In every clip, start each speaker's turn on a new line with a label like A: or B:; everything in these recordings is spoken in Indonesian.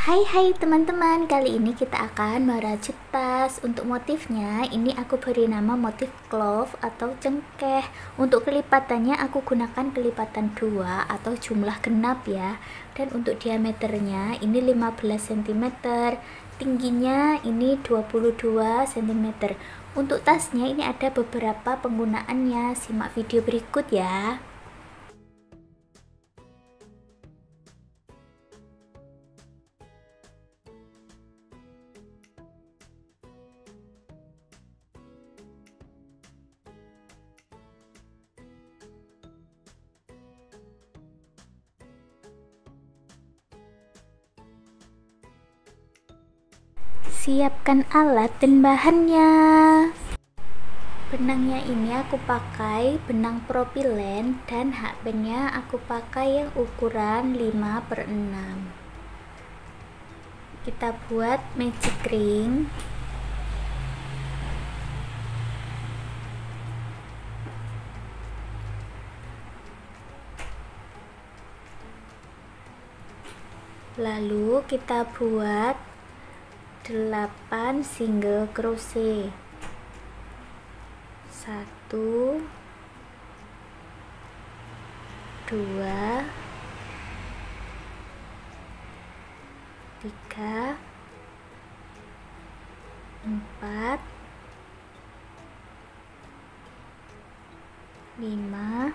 A: Hai teman-teman, kali ini kita akan merajut tas. Untuk motifnya, ini aku beri nama motif clove atau cengkeh. Untuk kelipatannya aku gunakan kelipatan 2 atau jumlah genap ya. Dan untuk diameternya ini 15 cm, tingginya ini 22 cm. Untuk tasnya ini ada beberapa penggunaannya, simak video berikut ya. Siapkan alat dan bahannya. Benangnya ini aku pakai benang propilen dan hakpennya aku pakai yang ukuran 5/6. Kita buat magic ring. Lalu kita buat 8 single crochet. 1 2 3 4 5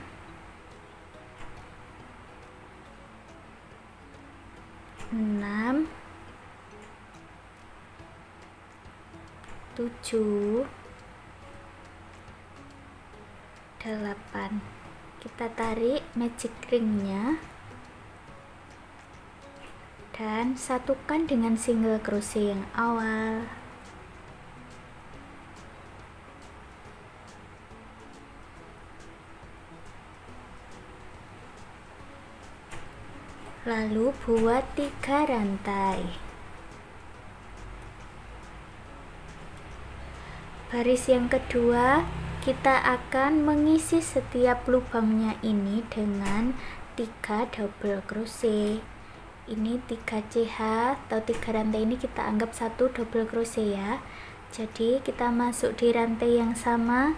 A: 6 7 8. Kita tarik magic ringnya dan satukan dengan single crochet yang awal. Lalu buat 3 rantai. Baris yang kedua kita akan mengisi setiap lubangnya ini dengan 3 double crochet. Ini 3 CH atau 3 rantai ini kita anggap 1 double crochet ya. Jadi kita masuk di rantai yang sama,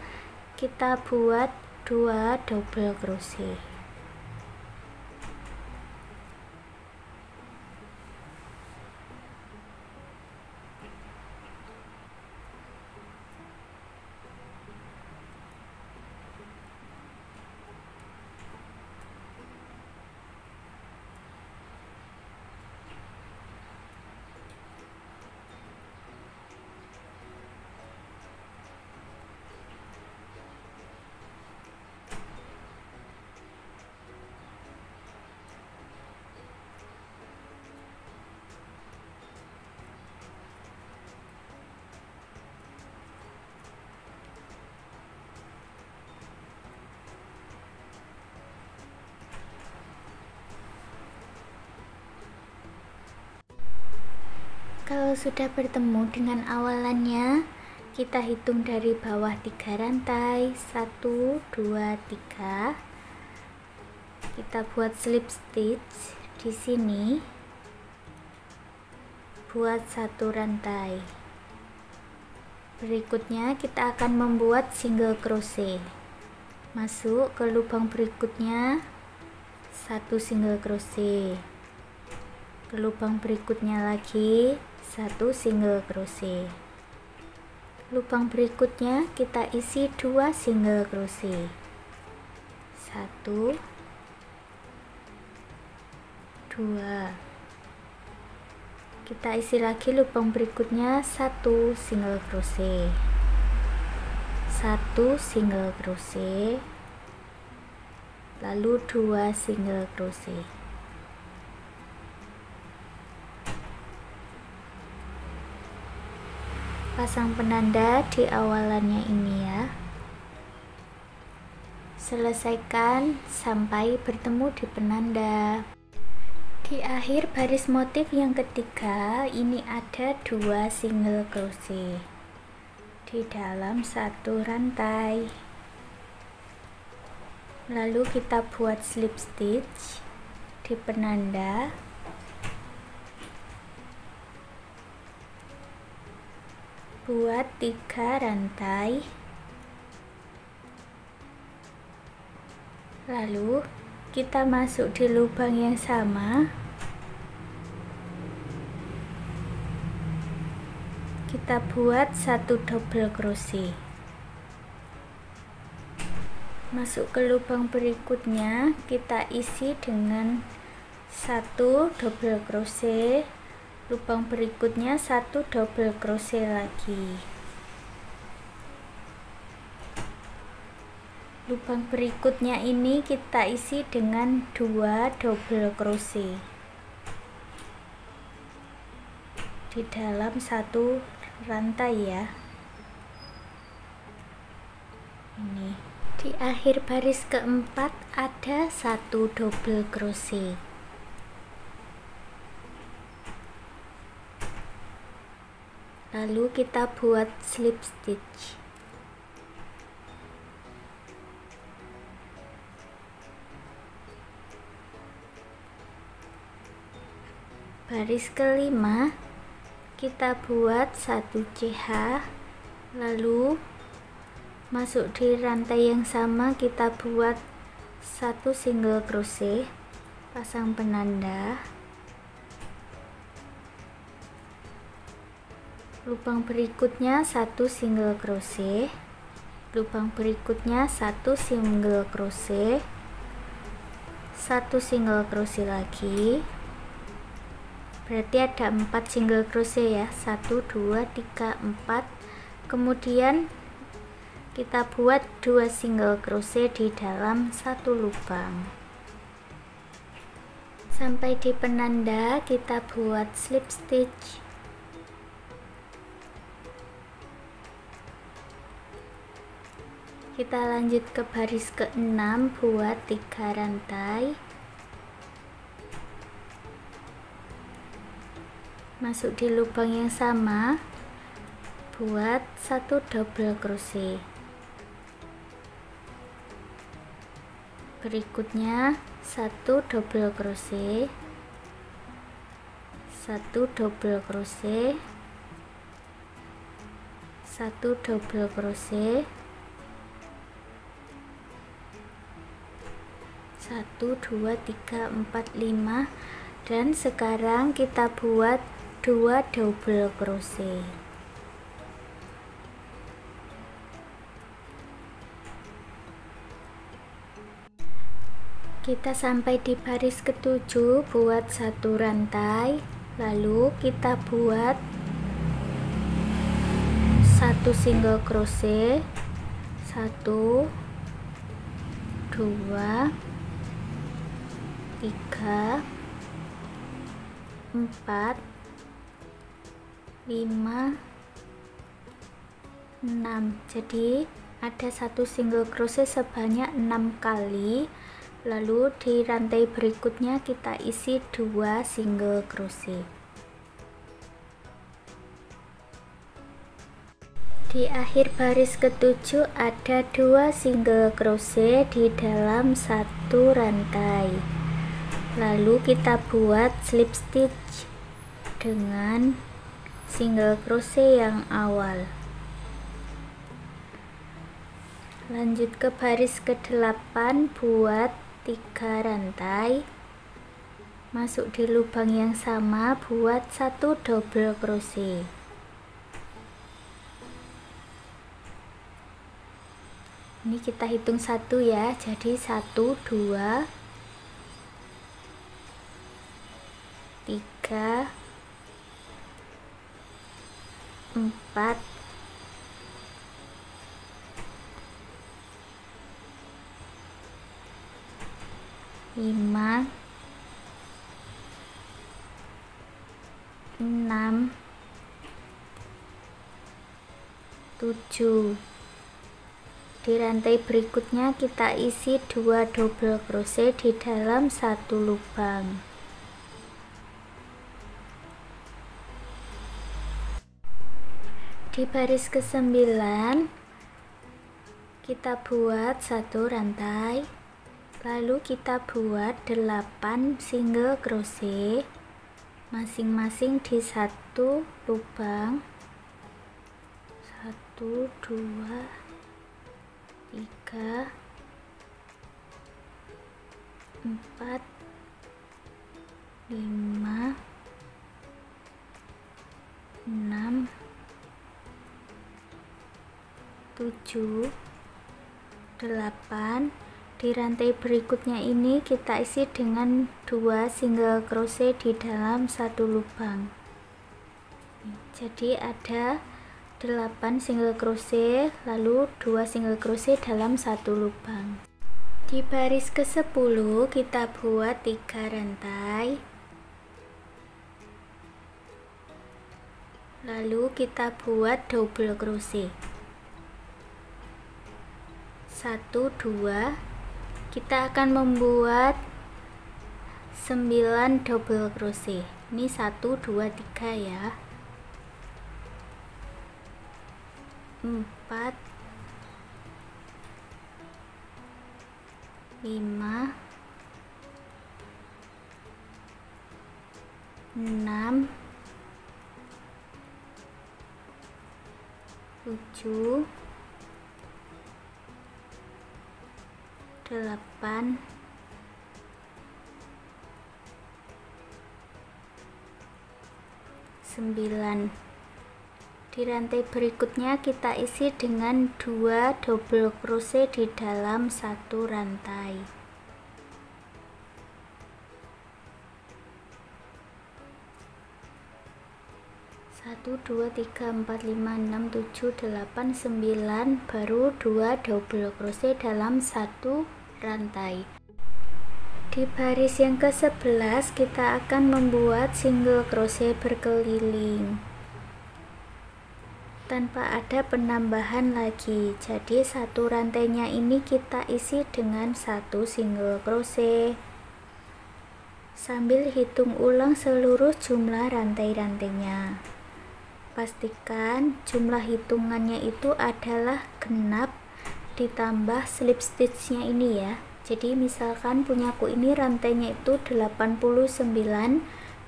A: kita buat 2 double crochet. Kalau sudah bertemu dengan awalannya, kita hitung dari bawah 3 rantai, 1 2 3. Kita buat slip stitch di sini, buat 1 rantai. Berikutnya kita akan membuat single crochet. Masuk ke lubang berikutnya, 1 single crochet. Ke lubang berikutnya lagi 1 single crochet. Lubang berikutnya kita isi 2 single crochet. 1 2. Kita isi lagi lubang berikutnya 1 single crochet. 1 single crochet. Lalu 2 single crochet. Pasang penanda di awalannya ini ya. Selesaikan sampai bertemu di penanda. Di akhir baris motif yang ketiga ini ada 2 single crochet di dalam 1 rantai. Lalu kita buat slip stitch di penanda buat 3 rantai, lalu kita masuk di lubang yang sama, kita buat 1 double crochet, masuk ke lubang berikutnya, kita isi dengan 1 double crochet, lubang berikutnya 1 double crochet lagi, lubang berikutnya ini kita isi dengan 2 double crochet di dalam 1 rantai ya. Ini di akhir baris keempat ada 1 double crochet, lalu kita buat slip stitch. Baris kelima kita buat 1 CH, lalu masuk di rantai yang sama, kita buat 1 single crochet, pasang penanda, lubang berikutnya 1 single crochet, lubang berikutnya 1 single crochet, 1 single crochet lagi, berarti ada 4 single crochet ya, 1 2 3 4, kemudian kita buat 2 single crochet di dalam 1 lubang sampai di penanda, kita buat slip stitch. Kita lanjut ke baris ke-6, buat 3 rantai, masuk di lubang yang sama, buat 1 double crochet, berikutnya 1 double crochet, 1 double crochet, 1 double crochet, 1 2 3 4 5, dan sekarang kita buat 2 double crochet. Kita sampai di baris ke-7, buat 1 rantai, lalu kita buat 1 single crochet, 1 2 3 4 5 6, jadi ada 1 single crochet sebanyak 6 kali, lalu di rantai berikutnya kita isi 2 single crochet. Di akhir baris ke-7 ada 2 single crochet di dalam 1 rantai, lalu kita buat slip stitch dengan single crochet yang awal. Lanjut ke baris ke-8, buat 3 rantai, masuk di lubang yang sama, buat 1 double crochet. Ini kita hitung 1 ya, jadi 1 2 3 4 5 6 7. Di rantai berikutnya kita isi 2 double crochet di dalam 1 lubang. Di baris ke-9 kita buat 1 rantai, lalu kita buat 8 single crochet masing-masing di 1 lubang. 2, 3, 4, 5, 6, 7, 8. Di rantai berikutnya ini kita isi dengan 2 single crochet di dalam satu lubang. Jadi ada 8 single crochet, lalu 2 single crochet dalam satu lubang. Di baris ke-10 kita buat 3 rantai, lalu kita buat double crochet 1, 2. Kita akan membuat 9 double crochet. Ini 1, 2, 3 ya. 4, 5, 6, 7, 8, 9. Di rantai berikutnya kita isi dengan 2 double crochet di dalam satu rantai. 1, 2, 3, 4, 5, 6, 7, 8, 9, baru 2 double crochet dalam satu rantai. Di baris yang ke-11 kita akan membuat single crochet berkeliling tanpa ada penambahan lagi. Jadi satu rantainya ini kita isi dengan 1 single crochet. Sambil hitung ulang seluruh jumlah rantai-rantainya. Pastikan jumlah hitungannya itu adalah genap ditambah slip stitchnya ini ya. Jadi misalkan punyaku ini rantainya itu 89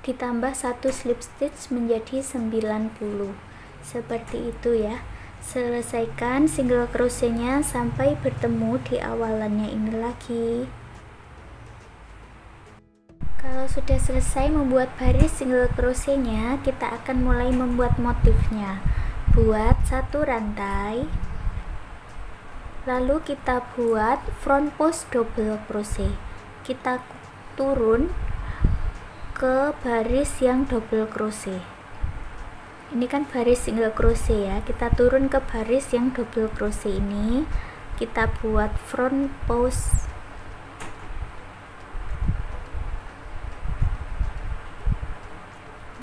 A: ditambah 1 slip stitch menjadi 90. Seperti itu ya. Selesaikan single crochetnya sampai bertemu di awalannya ini lagi. Kalau sudah selesai membuat baris single crochetnya, kita akan mulai membuat motifnya. Buat satu rantai, lalu kita buat front post double crochet. Kita turun ke baris yang double crochet. Ini kan baris single crochet ya, kita turun ke baris yang double crochet ini, kita buat front post.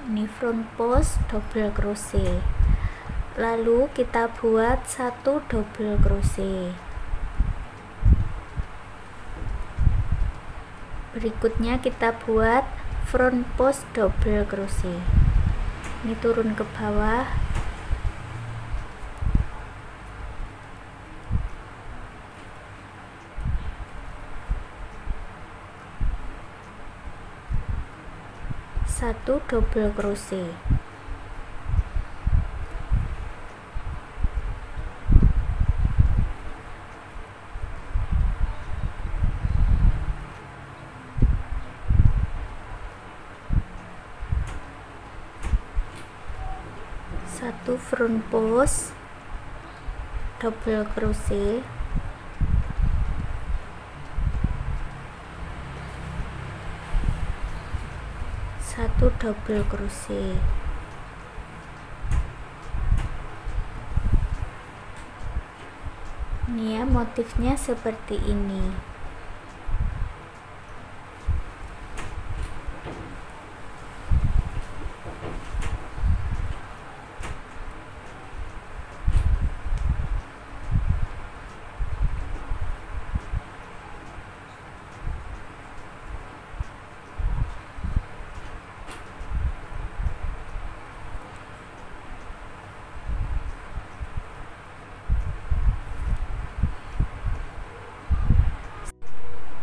A: Ini front post double crochet, lalu kita buat 1 double crochet. Berikutnya kita buat front post double crochet. Ini turun ke bawah, satu double crochet. Satu front post double crochet, satu double crochet. Ini ya, motifnya seperti ini.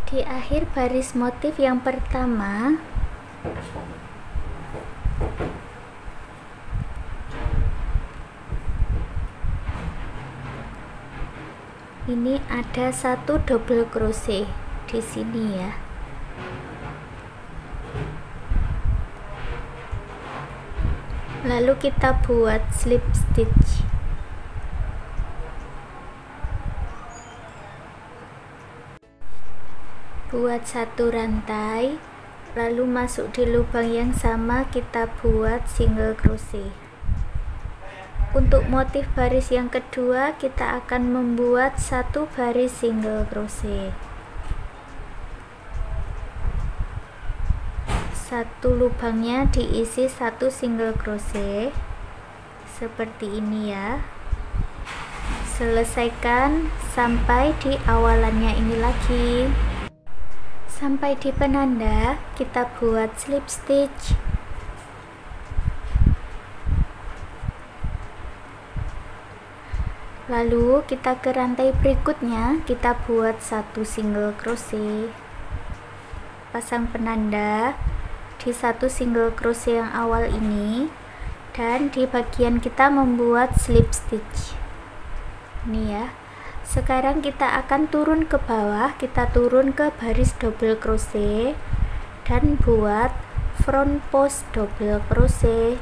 A: Di akhir baris motif yang pertama, Ini ada 1 double crochet di sini ya. Lalu kita buat slip stitch. Buat 1 rantai, lalu masuk di lubang yang sama, kita buat single crochet. Untuk motif baris yang kedua, kita akan membuat 1 baris single crochet. 1 lubangnya diisi 1 single crochet seperti ini ya. Selesaikan sampai di awalannya ini lagi. Sampai di penanda, kita buat slip stitch. Lalu kita ke rantai berikutnya, kita buat 1 single crochet. Pasang penanda di 1 single crochet yang awal ini, dan di bagian kita membuat slip stitch. Ini ya. Sekarang kita akan turun ke bawah, kita turun ke baris double crochet dan buat front post double crochet.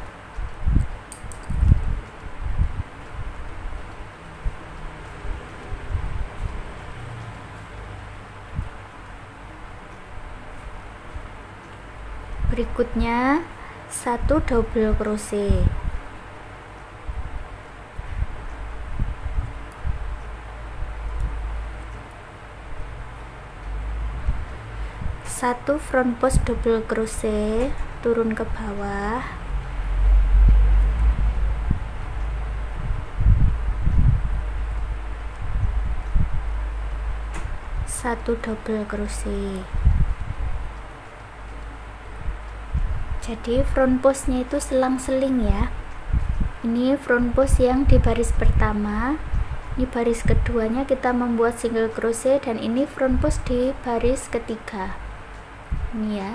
A: Berikutnya 1 double crochet. Satu front post double crochet, turun ke bawah. Satu double crochet. Jadi front postnya itu selang-seling ya. Ini front post yang di baris pertama, ini baris keduanya kita membuat single crochet, dan ini front post di baris ketiga. Ini ya.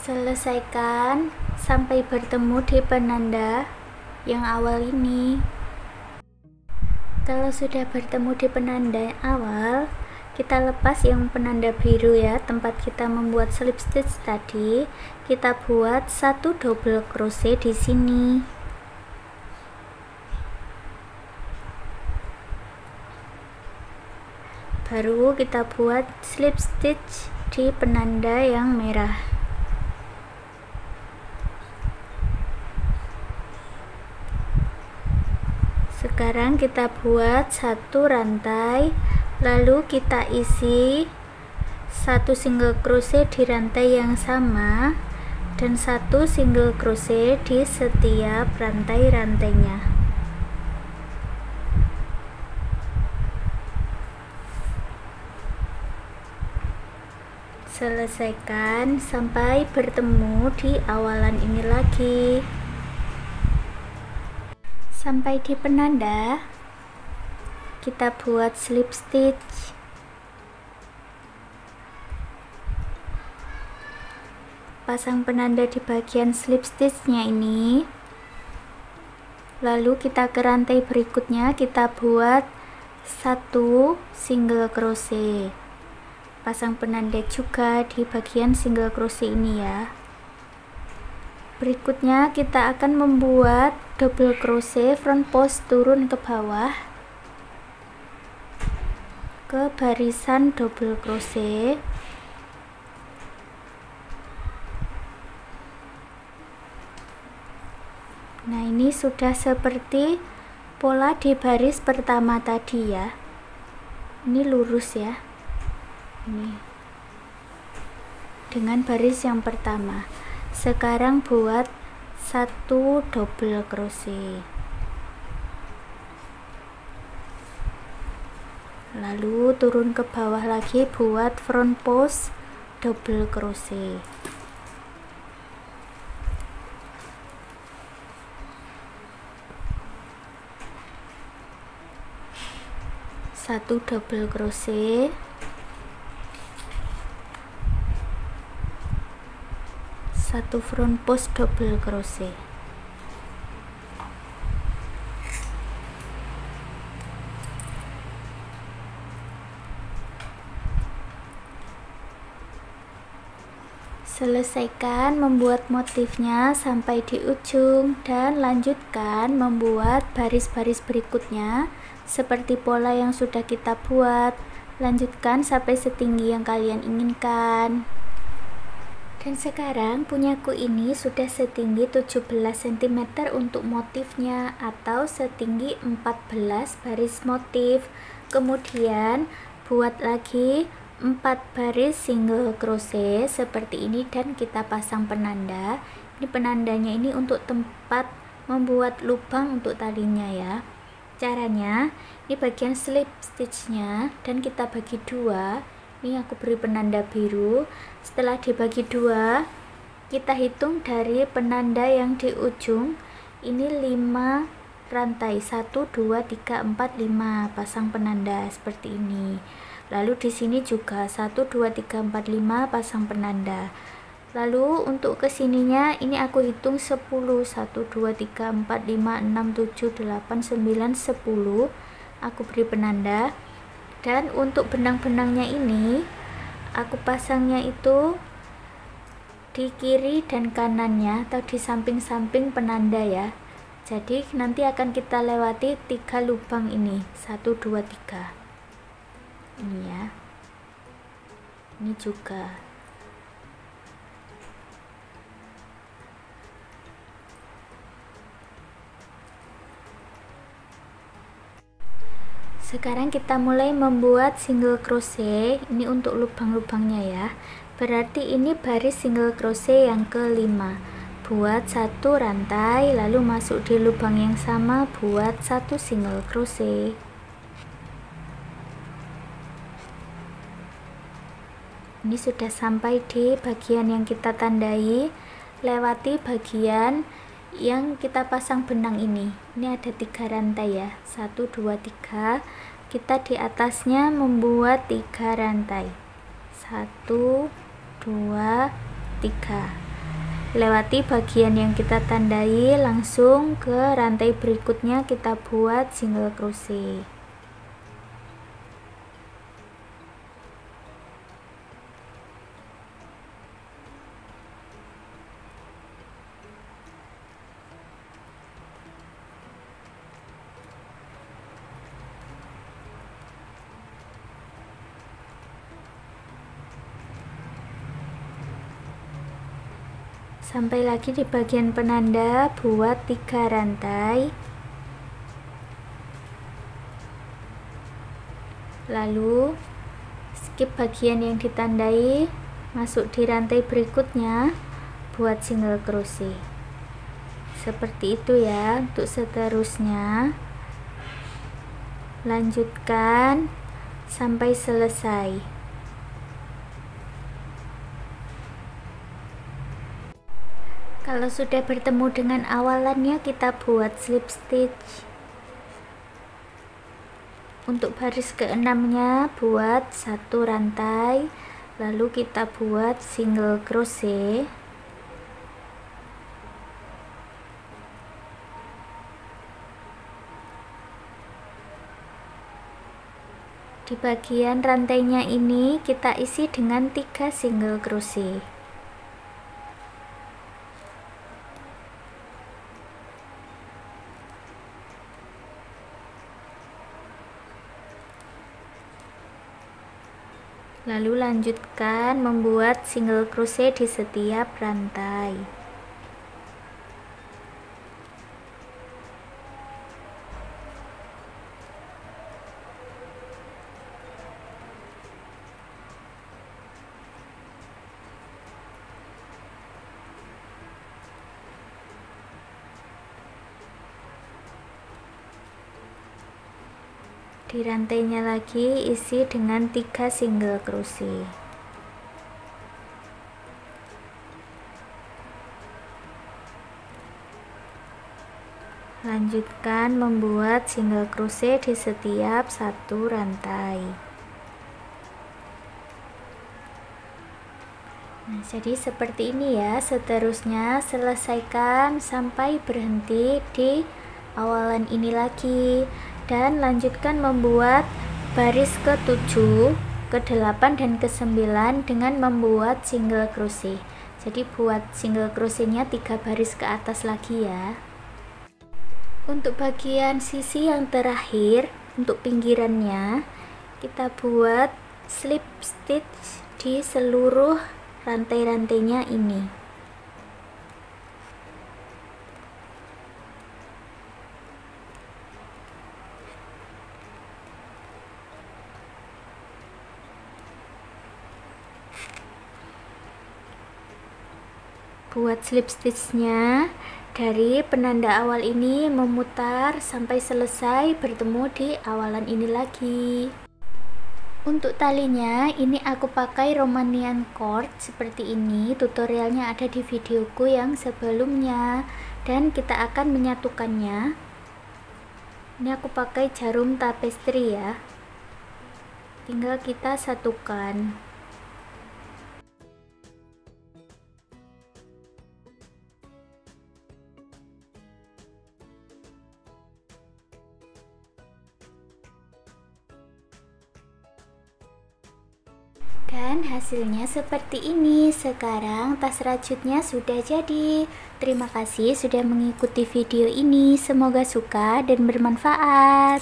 A: Selesaikan sampai bertemu di penanda yang awal ini. Kalau sudah bertemu di penanda yang awal, kita lepas yang penanda biru ya, tempat kita membuat slip stitch tadi. Kita buat 1 double crochet di sini. Baru kita buat slip stitch di penanda yang merah. Sekarang kita buat 1 rantai, lalu kita isi 1 single crochet di rantai yang sama dan 1 single crochet di setiap rantai-rantainya. Selesaikan sampai bertemu di awalan ini lagi. Sampai di penanda, kita buat slip stitch. Pasang penanda di bagian slip stitchnya ini. Lalu kita ke rantai berikutnya, kita buat 1 single crochet. Pasang penanda juga di bagian single crochet ini ya. Berikutnya kita akan membuat double crochet front post turun ke bawah ke barisan double crochet. Nah, ini sudah seperti pola di baris pertama tadi ya. Ini lurus ya. Ini dengan baris yang pertama. Sekarang buat 1 double crochet. lalu turun ke bawah lagi buat front post double crochet. Satu double crochet, satu front post double crochet. Selesaikan membuat motifnya sampai di ujung dan lanjutkan membuat baris-baris berikutnya seperti pola yang sudah kita buat. Lanjutkan sampai setinggi yang kalian inginkan. Dan sekarang punyaku ini sudah setinggi 17 cm untuk motifnya atau setinggi 14 baris motif. Kemudian buat lagi 4 baris single crochet seperti ini dan kita pasang penanda. Ini penandanya ini untuk tempat membuat lubang untuk talinya ya. Caranya, ini bagian slip stitchnya dan kita bagi dua. Ini aku beri penanda biru. Setelah dibagi dua, kita hitung dari penanda yang di ujung. Ini 5 rantai, 1 2 3 4 5 pasang penanda seperti ini. Lalu di sini juga 1 2 3 4 5 pasang penanda. Lalu untuk kesininya ini aku hitung 10, 1 2 3 4 5 6 7 8 9 10 aku beri penanda. Dan untuk benang-benangnya ini aku pasangnya itu di kiri dan kanannya atau di samping-samping penanda ya. Jadi nanti akan kita lewati 3 lubang ini, 1 2 3 ini ya, ini juga. Sekarang kita mulai membuat single crochet. Ini untuk lubang-lubangnya ya. Berarti ini baris single crochet yang kelima. Buat 1 rantai lalu masuk di lubang yang sama, buat 1 single crochet. Ini sudah sampai di bagian yang kita tandai, lewati bagian yang kita pasang benang ini. Ini ada 3 rantai ya, 1 2 3. Kita di atasnya membuat 3 rantai, 1 2 3. Lewati bagian yang kita tandai, langsung ke rantai berikutnya kita buat single crochet. Sampai lagi di bagian penanda, buat 3 rantai. Lalu skip bagian yang ditandai, masuk di rantai berikutnya, buat single crochet. Seperti itu ya untuk seterusnya. Lanjutkan sampai selesai. Kalau sudah bertemu dengan awalannya, kita buat slip stitch. Untuk baris keenamnya buat 1 rantai, lalu kita buat single crochet. Di bagian rantainya ini kita isi dengan 3 single crochet. Lalu lanjutkan membuat single crochet di setiap rantai. Di rantainya lagi isi dengan 3 single crochet. Lanjutkan membuat single crochet di setiap satu rantai. Nah, jadi seperti ini ya. Seterusnya selesaikan sampai berhenti di awalan ini lagi, dan lanjutkan membuat baris ke-7, ke-8 dan ke-9 dengan membuat single crochet. Jadi buat single crochetnya 3 baris ke atas lagi ya. Untuk bagian sisi yang terakhir, untuk pinggirannya kita buat slip stitch di seluruh rantai-rantainya ini. Buat slip stitchnya dari penanda awal ini memutar sampai selesai bertemu di awalan ini lagi. Untuk talinya ini aku pakai Romanian cord seperti ini. Tutorialnya ada di videoku yang sebelumnya, dan kita akan menyatukannya. Ini aku pakai jarum tapestry ya, tinggal kita satukan. Dan hasilnya seperti ini. Sekarang tas rajutnya sudah jadi. Terima kasih sudah mengikuti video ini. Semoga suka dan bermanfaat.